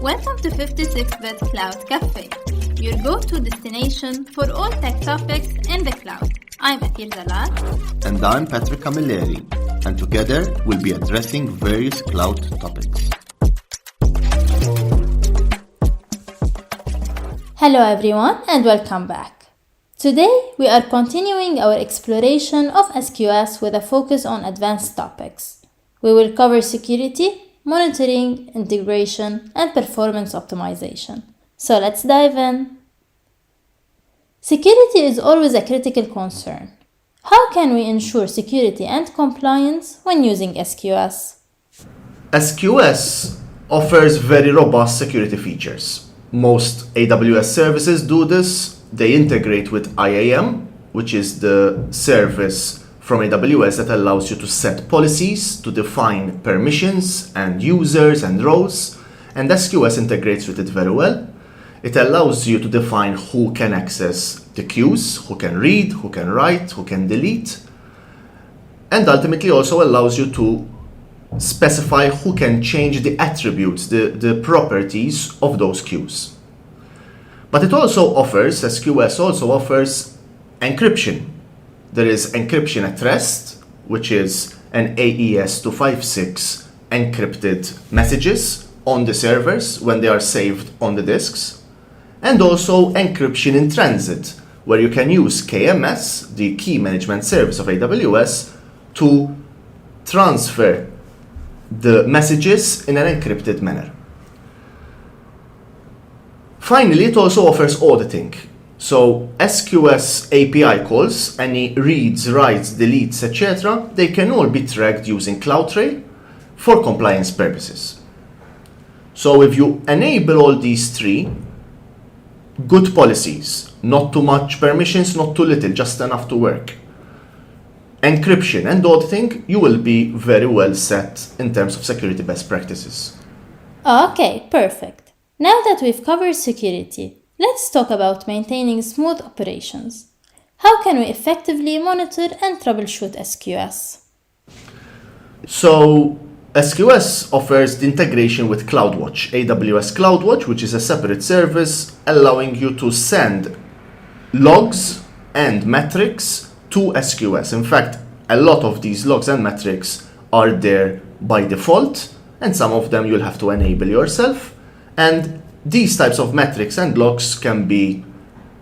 Welcome to 56-Bit Cloud Cafe, your go-to destination for all tech topics in the cloud. I'm Atir Zalat. And I'm Patrick Camilleri. And together we'll be addressing various cloud topics. Hello everyone and welcome back. Today we are continuing our exploration of SQS with a focus on advanced topics. We will cover security, monitoring, integration, and performance optimization. So let's dive in. Security is always a critical concern. How can we ensure security and compliance when using SQS? SQS offers very robust security features. Most AWS services do this. They integrate with IAM, which is the service from AWS that allows you to set policies, to define permissions and users and roles, and SQS integrates with it very well. It allows you to define who can access the queues, who can read, who can write, who can delete, and ultimately also allows you to specify who can change the attributes, the properties of those queues. But it also offers, SQS also offers encryption. There is encryption at rest, which is an AES-256 encrypted messages on the servers when they are saved on the disks, and also encryption in transit, where you can use KMS, the key management service of AWS, to transfer the messages in an encrypted manner. Finally, it also offers auditing. So SQS API calls, any reads, writes, deletes, etc., they can all be tracked using CloudTrail for compliance purposes. So if you enable all these three, good policies, not too much permissions, not too little, just enough to work, encryption and auditing, you will be very well set in terms of security best practices. Okay, perfect. Now that we've covered security, let's talk about maintaining smooth operations. How can we effectively monitor and troubleshoot SQS? So SQS offers the integration with CloudWatch, AWS CloudWatch, which is a separate service allowing you to send logs and metrics to SQS. In fact, a lot of these logs and metrics are there by default, and some of them you'll have to enable yourself. And these types of metrics and logs can be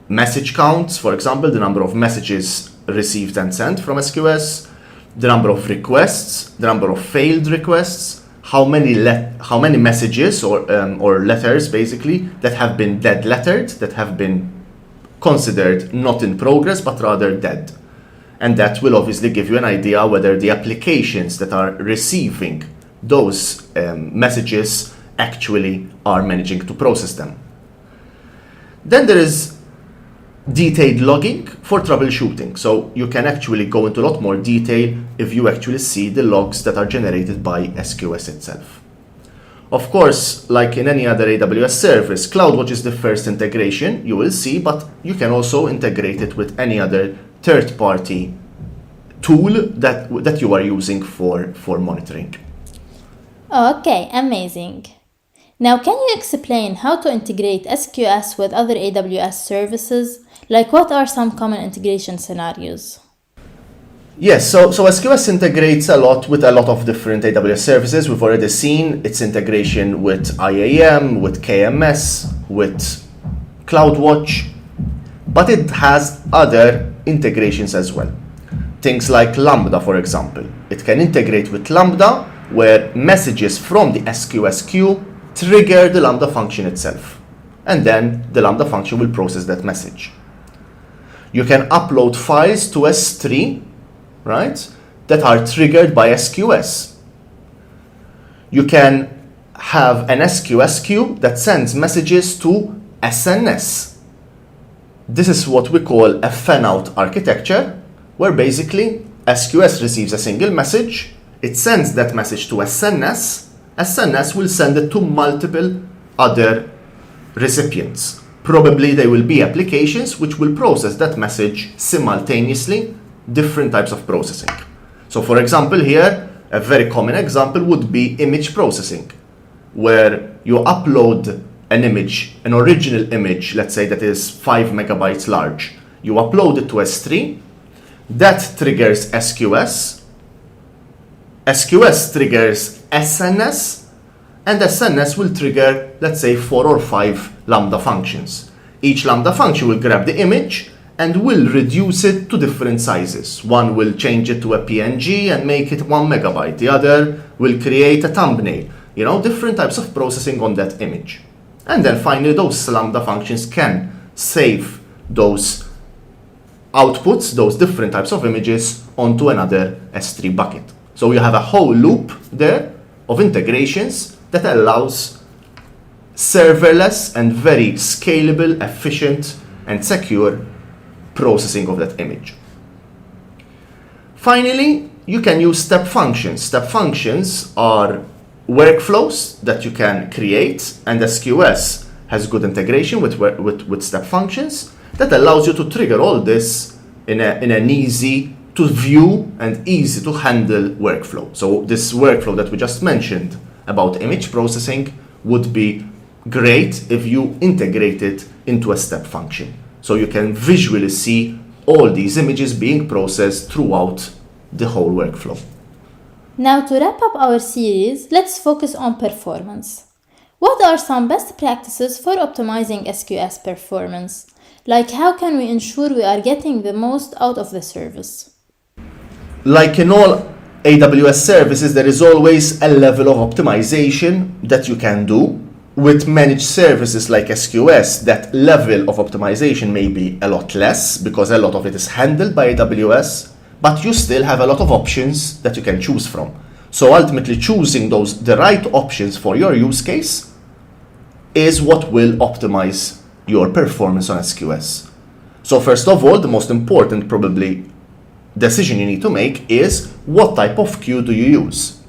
message counts, for example, the number of messages received and sent from SQS, the number of requests, the number of failed requests, how many messages or letters basically that have been dead lettered, that have been considered not in progress but rather dead. And that will obviously give you an idea whether the applications that are receiving those messages actually are managing to process them. Then there is detailed logging for troubleshooting. So you can actually go into a lot more detail if you actually see the logs that are generated by SQS itself. Of course, like in any other AWS service, CloudWatch is the first integration you will see, but you can also integrate it with any other third-party tool that you are using for monitoring. Okay, amazing. Now, can you explain how to integrate SQS with other AWS services? Like, what are some common integration scenarios? Yes, so SQS integrates a lot with a lot of different AWS services. We've already seen its integration with IAM, with KMS, with CloudWatch, but it has other integrations as well. Things like Lambda, for example. It can integrate with Lambda, where messages from the SQS queue trigger the Lambda function itself, and then the Lambda function will process that message. You can upload files to S3, right, that are triggered by SQS. You can have an SQS queue that sends messages to SNS. This is what we call a fan-out architecture, where basically SQS receives a single message, it sends that message to SNS, SNS will send it to multiple other recipients. Probably there will be applications which will process that message simultaneously, different types of processing. So for example here, a very common example would be image processing. where you upload an image, an original image, let's say that is 5 megabytes large. You upload it to S3, that triggers SQS. SQS triggers SNS, and SNS will trigger, let's say, 4 or 5 Lambda functions. Each Lambda function will grab the image and will reduce it to different sizes. One will change it to a PNG and make it 1 megabyte. The other will create a thumbnail. Different types of processing on that image. And then finally, those Lambda functions can save those outputs, those different types of images, onto another S3 bucket. So you have a whole loop there of integrations that allows serverless and very scalable, efficient, and secure processing of that image. Finally, you can use step functions. Step functions are workflows that you can create, and SQS has good integration with step functions that allows you to trigger all this in an easy to view and easy to handle workflow. So this workflow that we just mentioned about image processing would be great if you integrate it into a step function. So you can visually see all these images being processed throughout the whole workflow. Now to wrap up our series, let's focus on performance. What are some best practices for optimizing SQS performance? Like how can we ensure we are getting the most out of the service? Like in all AWS services, there is always a level of optimization that you can do. With managed services like SQS, that level of optimization may be a lot less because a lot of it is handled by AWS, but you still have a lot of options that you can choose from. So ultimately choosing the right options for your use case is what will optimize your performance on SQS. So first of all, the most important probably decision you need to make is what type of queue do you use?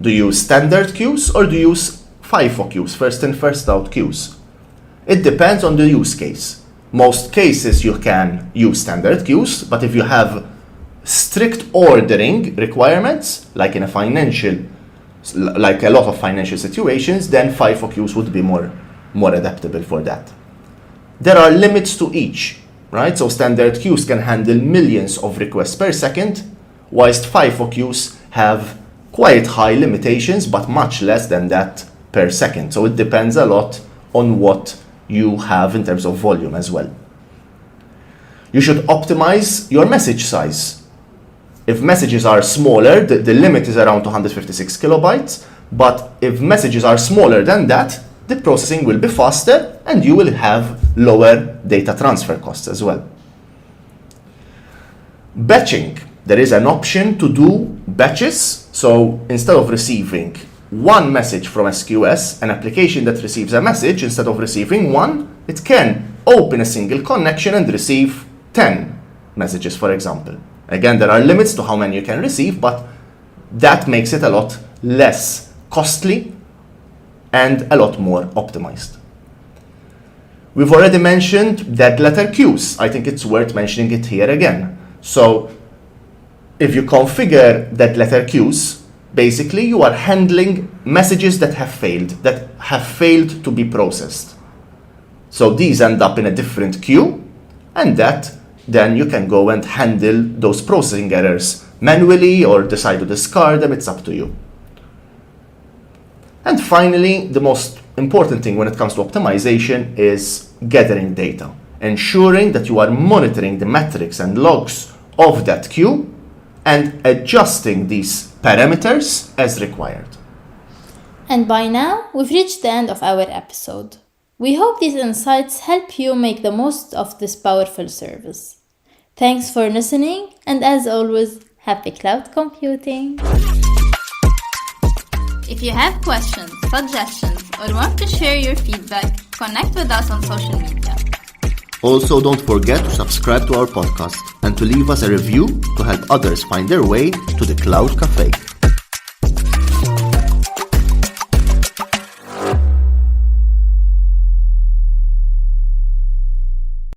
Do you use standard queues or do you use FIFO queues, first in, first out queues? It depends on the use case. Most cases you can use standard queues, but if you have strict ordering requirements, like in like a lot of financial situations, then FIFO queues would be more adaptable for that. There are limits to each, right? So standard queues can handle millions of requests per second, whilst FIFO queues have quite high limitations, but much less than that per second. So it depends a lot on what you have in terms of volume as well. You should optimize your message size. If messages are smaller, the limit is around 256 kilobytes, but if messages are smaller than that, the processing will be faster and you will have lower data transfer costs as well. Batching. There is an option to do batches. So instead of receiving one message from SQS, an application that receives a message, instead of receiving one, it can open a single connection and receive 10 messages, for example. Again, there are limits to how many you can receive, but that makes it a lot less costly and a lot more optimized. We've already mentioned dead letter queues. I think it's worth mentioning it here again. So if you configure dead letter queues, basically you are handling messages that have failed to be processed. So these end up in a different queue, and that then you can go and handle those processing errors manually or decide to discard them. It's up to you. And finally, the most important thing when it comes to optimization is gathering data, ensuring that you are monitoring the metrics and logs of that queue and adjusting these parameters as required. And by now, we've reached the end of our episode. We hope these insights help you make the most of this powerful service. Thanks for listening, and as always, happy cloud computing! If you have questions, suggestions, or want to share your feedback, connect with us on social media. Also, don't forget to subscribe to our podcast and to leave us a review to help others find their way to the Cloud Cafe.